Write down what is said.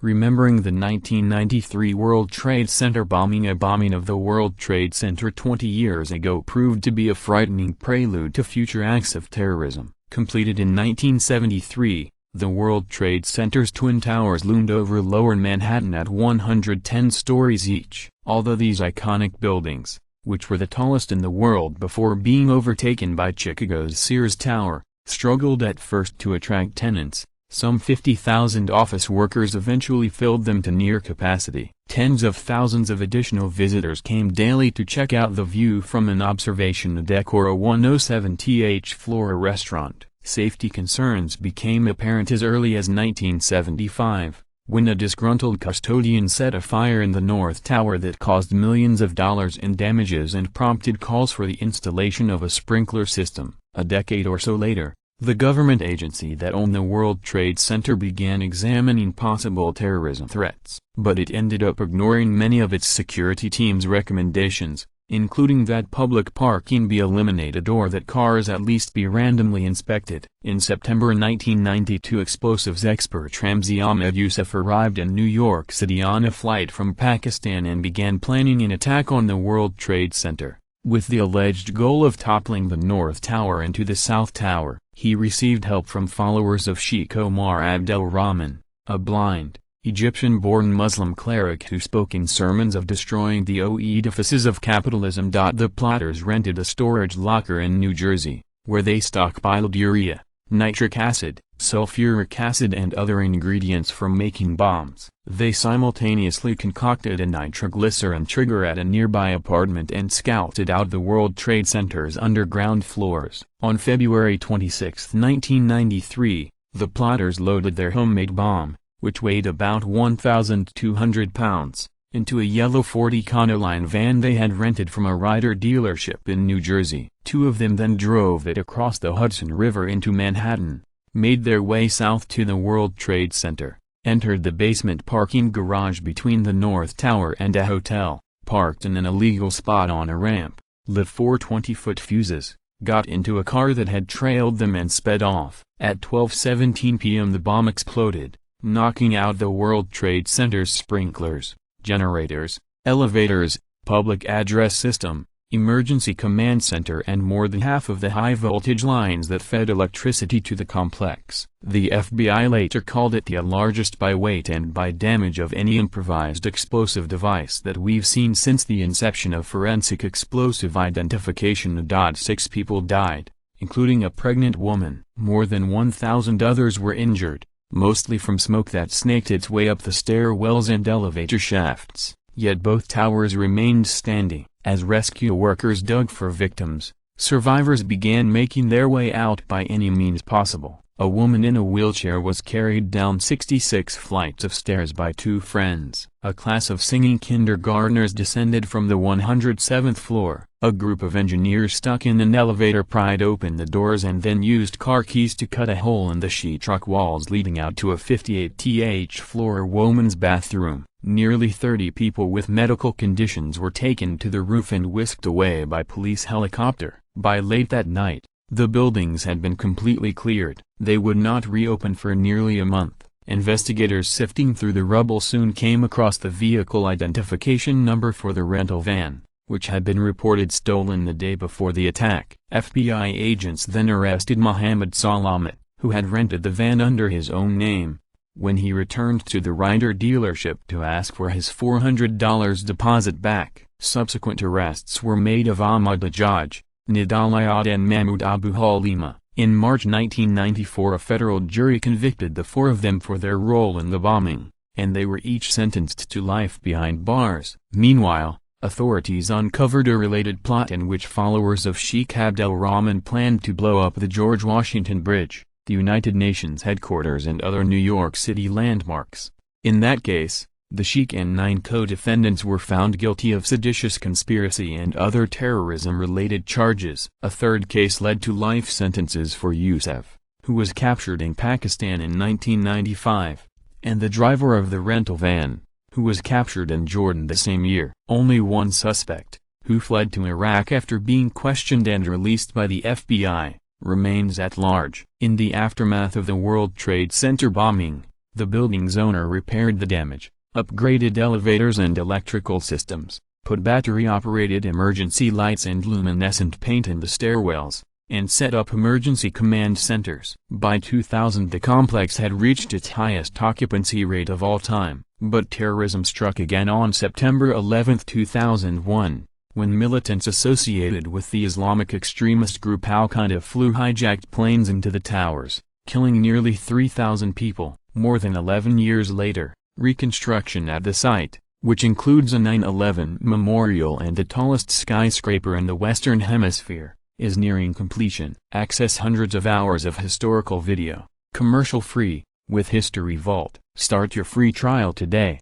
remembering the 1993 World Trade Center bombing. A bombing of the World Trade Center 20 years ago proved to be a frightening prelude to future acts of terrorism. Completed in 1973, the World Trade Center's Twin Towers loomed over Lower Manhattan at 110 stories each. Although these iconic buildings, which were the tallest in the world before being overtaken by Chicago's Sears Tower, struggled at first to attract tenants, some 50,000 office workers eventually filled them to near capacity. Tens of thousands of additional visitors came daily to check out the view from an observation deck or a 107th floor restaurant. Safety concerns became apparent as early as 1975, when a disgruntled custodian set a fire in the North Tower that caused millions of dollars in damages and prompted calls for the installation of a sprinkler system. A decade or so later, the government agency that owned the World Trade Center began examining possible terrorism threats. But it ended up ignoring many of its security team's recommendations, including that public parking be eliminated or that cars at least be randomly inspected. In September 1992, explosives expert Ramzi Ahmed Youssef arrived in New York City on a flight from Pakistan and began planning an attack on the World Trade Center, with the alleged goal of toppling the North Tower into the South Tower. He received help from followers of Sheikh Omar Abdel Rahman, a blind, Egyptian-born Muslim cleric who spoke in sermons of destroying the edifices of capitalism. The plotters rented a storage locker in New Jersey, where they stockpiled urea, nitric acid, sulfuric acid and other ingredients for making bombs. They simultaneously concocted a nitroglycerin trigger at a nearby apartment and scouted out the World Trade Center's underground floors. On February 26, 1993, the plotters loaded their homemade bomb, which weighed about 1,200 pounds, into a yellow Ford Econoline van they had rented from a Ryder dealership in New Jersey. Two of them then drove it across the Hudson River into Manhattan, made their way south to the World Trade Center, entered the basement parking garage between the North Tower and a hotel, parked in an illegal spot on a ramp, lit 4 20-foot fuses, got into a car that had trailed them and sped off. At 12:17 p.m. the bomb exploded, knocking out the World Trade Center's sprinklers, generators, elevators, public address system, emergency command center and more than half of the high-voltage lines that fed electricity to the complex. The FBI later called it the largest by weight and by damage of any improvised explosive device that we've seen since the inception of forensic explosive identification. 6 people died, including a pregnant woman. More than 1,000 others were injured, mostly from smoke that snaked its way up the stairwells and elevator shafts. Yet both towers remained standing. As rescue workers dug for victims, survivors began making their way out by any means possible. A woman in a wheelchair was carried down 66 flights of stairs by 2 friends. A class of singing kindergartners descended from the 107th floor. A group of engineers stuck in an elevator pried open the doors and then used car keys to cut a hole in the sheetrock walls leading out to a 58th floor woman's bathroom. Nearly 30 people with medical conditions were taken to the roof and whisked away by police helicopter. By late that night, the buildings had been completely cleared. They would not reopen for nearly a month. Investigators sifting through the rubble soon came across the vehicle identification number for the rental van, which had been reported stolen the day before the attack. FBI agents then arrested Mohammed Salamat, who had rented the van under his own name, when he returned to the Ryder dealership to ask for his $400 deposit back. Subsequent arrests were made of Ahmad Ajaj, Nidal Ayad and Mahmoud Abu Halima. In March 1994 a federal jury convicted the 4 of them for their role in the bombing, and they were each sentenced to life behind bars. Meanwhile, authorities uncovered a related plot in which followers of Sheikh Abdel Rahman planned to blow up the George Washington Bridge, the United Nations headquarters and other New York City landmarks. In that case, the Sheikh and 9 co-defendants were found guilty of seditious conspiracy and other terrorism-related charges. A third case led to life sentences for Youssef, who was captured in Pakistan in 1995, and the driver of the rental van, who was captured in Jordan the same year. Only one suspect, who fled to Iraq after being questioned and released by the FBI, remains at large. In the aftermath of the World Trade Center bombing, The building's owner repaired the damage, upgraded elevators and electrical systems, put battery-operated emergency lights and luminescent paint in the stairwells, and set up emergency command centers. By 2000 the complex had reached its highest occupancy rate of all time, but terrorism struck again on September 11, 2001, when militants associated with the Islamic extremist group Al-Qaeda flew hijacked planes into the towers, killing nearly 3,000 people. More than 11 years later, reconstruction at the site, which includes a 9/11 memorial and the tallest skyscraper in the Western Hemisphere, is nearing completion. Access hundreds of hours of historical video, commercial-free, with History Vault. Start your free trial today.